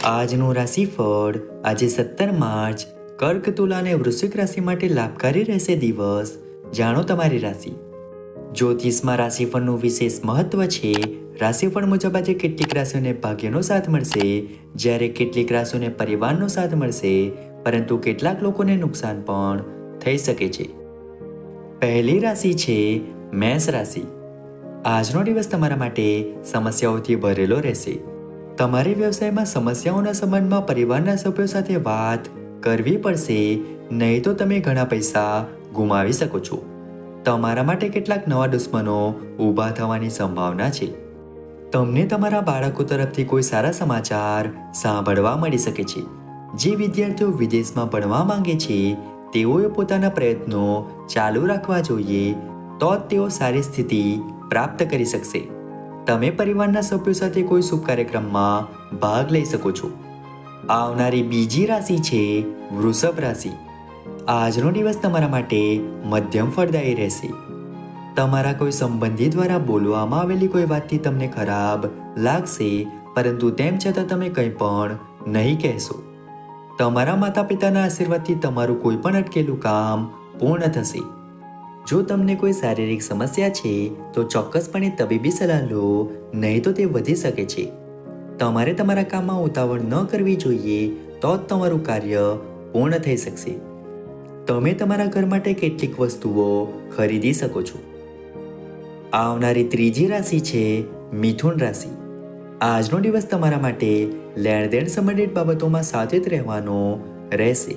આજનું રાશિફળ આજે 17 માર્ચ કર્ક, તુલા અને વૃશ્ચિક રાશિ માટે લાભકારી રહેશે દિવસ. જાણો તમારી રાશિ. જ્યોતિષમાં રાશિફળનું વિશેષ મહત્વ છે. રાશિફળ મુજબ આજે કેટલીક રાશિઓને ભાગ્યનો સાથ મળશે, જ્યારે કેટલીક રાશિઓને પરિવારનો સાથ મળશે, પરંતુ કેટલાક લોકોને નુકસાન પણ થઈ શકે છે. પહેલી રાશિ છે મેષ રાશિ. આજનો દિવસ તમારા માટે સમસ્યાઓથી ભરેલો રહેશે. તમારે વ્યવસાયમાં સમસ્યાઓના સંબંધમાં પરિવારના સભ્યો સાથે વાત કરવી પડશે, નહીં તો તમે ઘણા પૈસા ગુમાવી શકો છો. તમારા માટે કેટલાક નવા દુશ્મનો ઊભા થવાની સંભાવના છે. તમને તમારા બાળકો તરફથી કોઈ સારા સમાચાર સાંભળવા મળી શકે છે. જે વિદ્યાર્થીઓ વિદેશમાં ભણવા માંગે છે તેઓએ પોતાના પ્રયત્નો ચાલુ રાખવા જોઈએ, તો જ તેઓ સારી સ્થિતિ પ્રાપ્ત કરી શકશે. તમે પરિવારના સભ્યો સાથે કોઈ શુભ કાર્યક્રમમાં ભાગ લઈ શકો છો. આવનારી બીજી રાશિ છે વૃષભ રાશિ. આજનો દિવસ તમારા માટે મધ્યમ ફળદાયી રહેશે. તમારા કોઈ સંબંધી દ્વારા બોલવામાં આવેલી કોઈ વાતથી તમને ખરાબ લાગશે, પરંતુ તેમ છતાં તમે કંઈ પણ નહીં કહેશો. તમારા માતા પિતાના આશીર્વાદથી તમારું કોઈ પણ અટકેલું કામ પૂર્ણ થશે. જો તમને કોઈ શારીરિક સમસ્યા છે તો ચોક્કસપણે તબીબી સલાહ લો, નહીં તો તે વધી શકે છે. તમારે તમારા કામમાં ઉતાવળ ન કરવી જોઈએ, તો જ તમારું કાર્ય પૂર્ણ થઈ શકશે. તમે તમારા ઘર માટે કેટલીક વસ્તુઓ ખરીદી શકો છો. આવનારી ત્રીજી રાશિ છે મિથુન રાશિ. આજનો દિવસ તમારા માટે લેણદેણ સંબંધિત બાબતોમાં સાવચેત રહેવાનો રહેશે.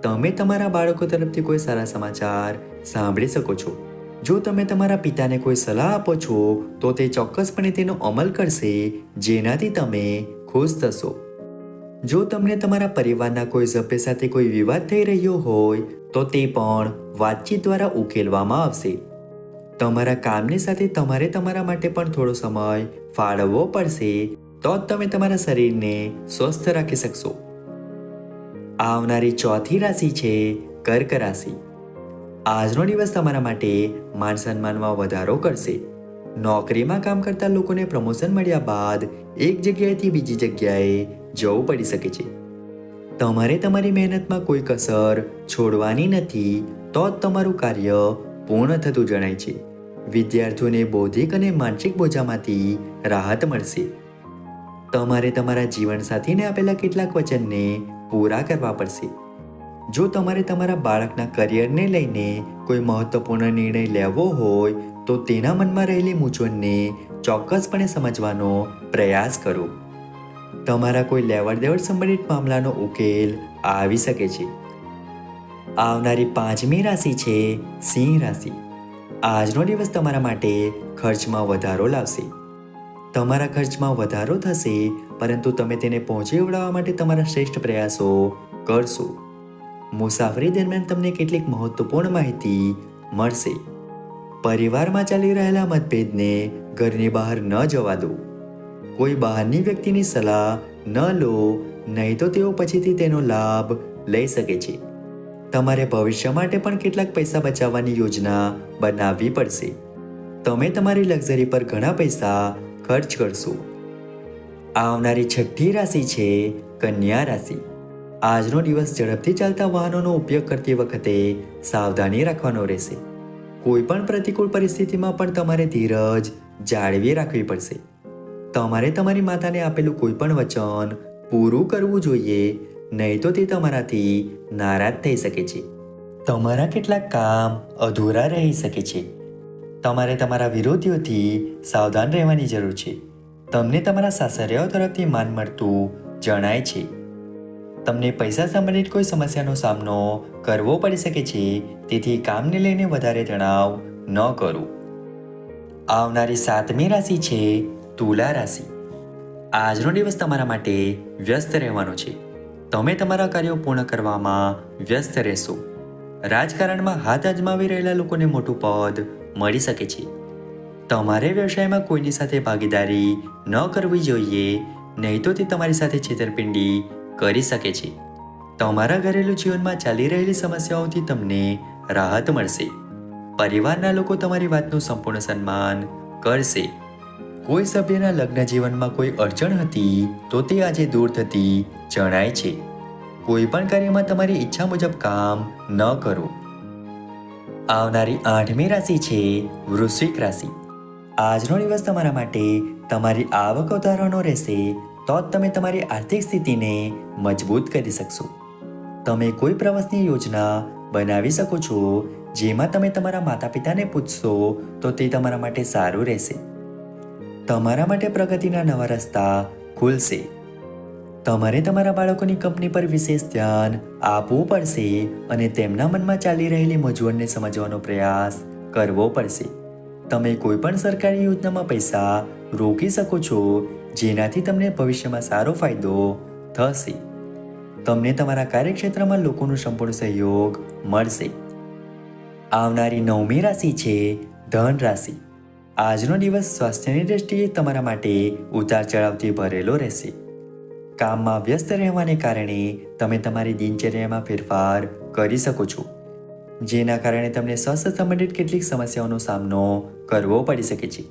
તમે તમારા બાળકો તરફથી કોઈ સારા સમાચાર સાંભળી શકો છો. જો તમે તમારા પિતાને કોઈ સલાહ આપો છો તો તે ચોક્કસપણે તેનો અમલ કરશે, જેનાથી તમે ખુશ થશો. જો તમને તમારા પરિવારના કોઈ સભ્ય સાથે કોઈ વિવાદ થઈ રહ્યો હોય તો તે પણ વાતચીત દ્વારા ઉકેલવામાં આવશે. તમારા કામની સાથે તમારે તમારા માટે પણ થોડો સમય ફાળવવો પડશે, તો જ તમે તમારા શરીરને સ્વસ્થ રાખી શકશો. આવનારી ચોથી રાશિ છે કર્ક રાશિ. આજનો દિવસ તમારા માટે માન સન્માનમાં વધારો કરશે. નોકરીમાં કામ કરતા લોકોને પ્રમોશન મળ્યા બાદ એક જગ્યાએથી બીજી જગ્યાએ જવું પડી શકે છે. તમારે તમારી મહેનતમાં કોઈ કસર છોડવાની નથી, તો જ તમારું કાર્ય પૂર્ણ થતું જણાય છે. વિદ્યાર્થીઓને બૌદ્ધિક અને માનસિક બોજામાંથી રાહત મળશે. તમારે તમારા જીવનસાથીને આપેલા કેટલાક વચનને પૂરા કરવા પડશે. જો તમારે તમારા બાળકના કરિયરને લઈને કોઈ મહત્વપૂર્ણ નિર્ણય લેવો હોય તો તેના મનમાં રહેલી મૂંઝવણને ચોક્કસપણે સમજવાનો પ્રયાસ કરો. તમારા કોઈ લેવડ દેવડ સંબંધિત મામલાનો ઉકેલ આવી શકે છે. આવનારી પાંચમી રાશિ છે સિંહ રાશિ. આજનો દિવસ તમારા માટે ખર્ચમાં વધારો લાવશે. તમારા ખર્ચમાં વધારો થશે, પરંતુ તમે તેને પહોંચી વળવા માટે તમારા શ્રેષ્ઠ પ્રયાસો કરશો. મુસાફરી દરમિયાન તમને કેટલીક મહત્વપૂર્ણ માહિતી મળશે. પરિવારમાં ચાલી રહેલા મતભેદને ઘરની બહાર ન જવા દો. કોઈ બહારની વ્યક્તિની સલાહ ન લો, નહીં તો તેઓ પછીથી તેનો લાભ લઈ શકે છે. તમારે ભવિષ્ય માટે પણ કેટલાક પૈસા બચાવવાની યોજના બનાવવી પડશે. તમે તમારી લક્ઝરી પર ઘણા પૈસા ખર્ચ કરશો. આવનારી છઠ્ઠી રાશિ છે કન્યા રાશિ. આજનો દિવસ ઝડપથી ચાલતા વાહનોનો ઉપયોગ કરતી વખતે સાવધાની રાખવાનો રહેશે. કોઈ પણ પ્રતિકૂળ પરિસ્થિતિમાં પણ તમારે ધીરજ જાળવી રાખવી પડશે. તમારે તમારી માતાને આપેલું કોઈ પણ વચન પૂરું કરવું જોઈએ, નહીં તો તે તમારાથી નારાજ થઈ શકે છે. તમારા કેટલાક કામ અધૂરા રહી શકે છે. તમારે તમારા વિરોધીઓથી સાવધાન રહેવાની જરૂર છે. તમને તમારા સાસરિયાઓ તરફથી માન મળતું જણાય છે. તમને પૈસા સંબંધિત કોઈ સમસ્યાનો સામનો કરવો પડી શકે છે, તેથી કામને લઈને વધારે તણાવ ન કરો. આવનારી સાતમી રાશિ છે તુલા રાશિ. આજનો દિવસ તમારા માટે વ્યસ્ત રહેવાનો છે. તમે તમારા કાર્યો પૂર્ણ કરવામાં વ્યસ્ત રહેશો. રાજકારણમાં હાથ અજમાવી રહેલા લોકોને મોટું પદ મળી શકે છે. તમારે વ્યવસાયમાં કોઈની સાથે ભાગીદારી ન કરવી જોઈએ, નહીં તો તે તમારી સાથે છેતરપિંડી કરી શકે છે. તમારા ઘરેલું જીવનમાં ચાલી રહેલી સમસ્યાઓથી તમને રાહત મળશે. પરિવારના લોકો તમારી વાતનું સંપૂર્ણ સન્માન કરશે. કોઈ સભ્યના લગ્ન જીવનમાં કોઈ અડચણ હતી તો તે આજે દૂર થતી જણાય છે. કોઈ પણ કાર્યમાં તમારી ઈચ્છા મુજબ કામ ન કરો. આવનારી 8મી રાશિ છે વૃશ્ચિક રાશિ. આજનો દિવસ તમારા માટે તમારી આવક વધારવાનો રહેશે, તો જ તમે તમારી આર્થિક સ્થિતિને મજબૂત કરી શકશો. તમે કોઈ પ્રવાસની યોજના બનાવી શકો છો, જેમાં તમે તમારા માતા પિતાને પૂછશો તો તે તમારા માટે સારું રહેશે. તમારા માટે પ્રગતિના નવા રસ્તા ખુલશે. તમારે તમારા બાળકોની કંપની પર વિશેષ ધ્યાન આપવું પડશે અને તેમના મનમાં ચાલી રહેલી મૂંઝવણને સમજવાનો પ્રયાસ કરવો પડશે. તમે કોઈ પણ સરકારી યોજનામાં પૈસા રોકી શકો છો, જેનાથી તમને ભવિષ્યમાં સારો ફાયદો થશે. તમને તમારા કાર્યક્ષેત્રમાં લોકોનો સંપૂર્ણ સહયોગ મળશે. આવનારી 9મી રાશિ છે ધન રાશિ. આજનો દિવસ સ્વાસ્થ્યની દ્રષ્ટિએ તમારા માટે ઉતાર ચઢાવથી ભરેલો રહેશે. કામમાં વ્યસ્ત રહેવાને કારણે તમે તમારી દિનચર્યામાં ફેરફાર કરી શકો છો, જેના કારણે તમને સ્વાસ્થ્ય સંબંધિત કેટલીક સમસ્યાઓનો સામનો કરવો પડી શકે છે.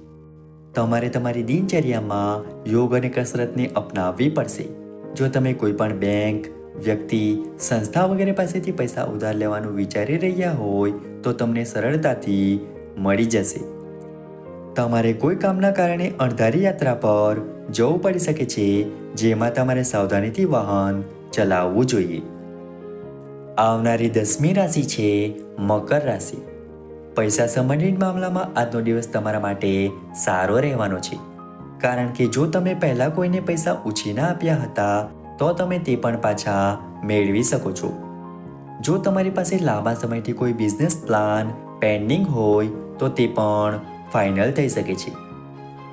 તમારે તમારી દિનચર્યામાં યોગ અને કસરતને અપનાવવી પડશે. જો તમે કોઈ પણ બેંક, વ્યક્તિ, સંસ્થા વગેરે પાસેથી પૈસા ઉધાર લેવાનું વિચારી રહ્યા હોય તો તમને સરળતાથી મળી જશે. તમારે કોઈ કામના કારણે અણધારી યાત્રા પર જવું પડી શકે છે, જેમાં તમારે સાવધાનીથી વાહન ચલાવવું જોઈએ. આવનારી 10મી રાશિ છે મકર રાશિ. પૈસા સંબંધિત મામલામાં આજનો દિવસ તમારા માટે સારો રહેવાનો છે, કારણ કે જો તમે પહેલા કોઈને પૈસા ઉછીના આપ્યા હતા તો તમે તે પણ પાછા મેળવી શકો છો. જો તમારી પાસે લાંબા સમયથી કોઈ બિઝનેસ પ્લાન પેન્ડિંગ હોય તો તે પણ ફાઇનલ થઈ શકે છે.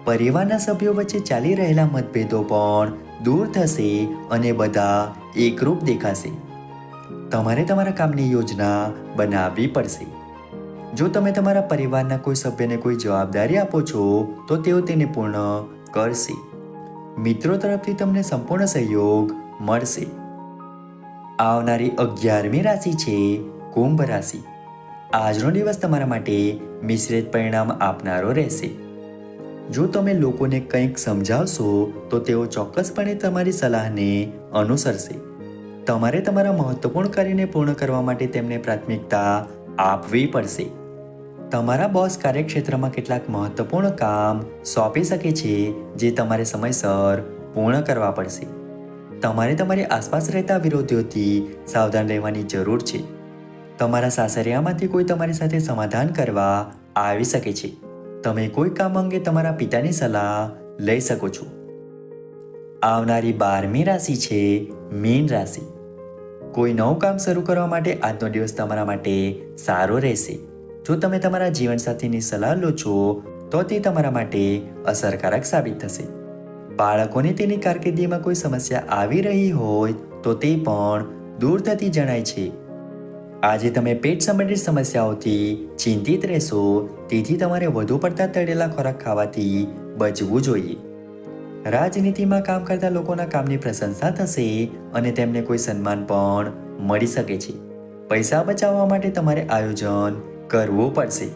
પરિવારના સભ્યો વચ્ચે ચાલી રહેલા મતભેદો પણ દૂર થશે અને બધા એકરૂપ દેખાશે. તમારે તમારા કામની યોજના બનાવવી પડશે. જો તમે તમારા પરિવારના કોઈ સભ્યને કોઈ જવાબદારી આપો છો તો તેઓ તેને પૂર્ણ કરશે. મિત્રો તરફથી તમને સંપૂર્ણ સહયોગ મળશે. આવનારી 11મી રાશિ છે કુંભ રાશિ. આજનો દિવસ તમારા માટે મિશ્રિત પરિણામ આપનારો રહેશે. જો તમે લોકોને કંઈક સમજાવશો તો તેઓ ચોક્કસપણે તમારી સલાહને અનુસરશે. તમારે તમારા મહત્વપૂર્ણ કાર્યને પૂર્ણ કરવા માટે તેમને પ્રાથમિકતા આપવી પડશે. તમારા બોસ કાર્યક્ષેત્રમાં કેટલાક મહત્વપૂર્ણ કામ સોંપી શકે છે, જે તમારે સમયસર પૂર્ણ કરવા પડશે. તમારે તમારી આસપાસ રહેતા વિરોધીઓથી સાવધાન રહેવાની જરૂર છે. તમારા સાસરિયામાંથી કોઈ તમારી સાથે સમાધાન કરવા આવી શકે છે. તમે કોઈ કામ અંગે તમારા પિતાની સલાહ લઈ શકો છો. આવનારી 12મી રાશિ છે મીન રાશિ. કોઈ નવું કામ શરૂ કરવા માટે આજનો દિવસ તમારા માટે સારો રહેશે. જો તમે તમારા જીવનસાથીની સલાહ લો છો તો તે તમારા માટે અસરકારક સાબિત થશે. બાળકોને તેની કારકિર્દીમાં કોઈ સમસ્યા આવી રહી હોય તો તે પણ દૂર થતી જણાય છે. આજે તમે પેટ સંબંધિત સમસ્યાઓથી ચિંતિત રહેશો, તેથી તમારે વધુ પડતા તળેલા ખોરાક ખાવાથી બચવું જોઈએ. રાજનીતિમાં કામ કરતા લોકોના કામની પ્રશંસા થશે અને તેમને કોઈ સન્માન પણ મળી શકે છે. પૈસા બચાવવા માટે તમારે આયોજન કરવું પડશે.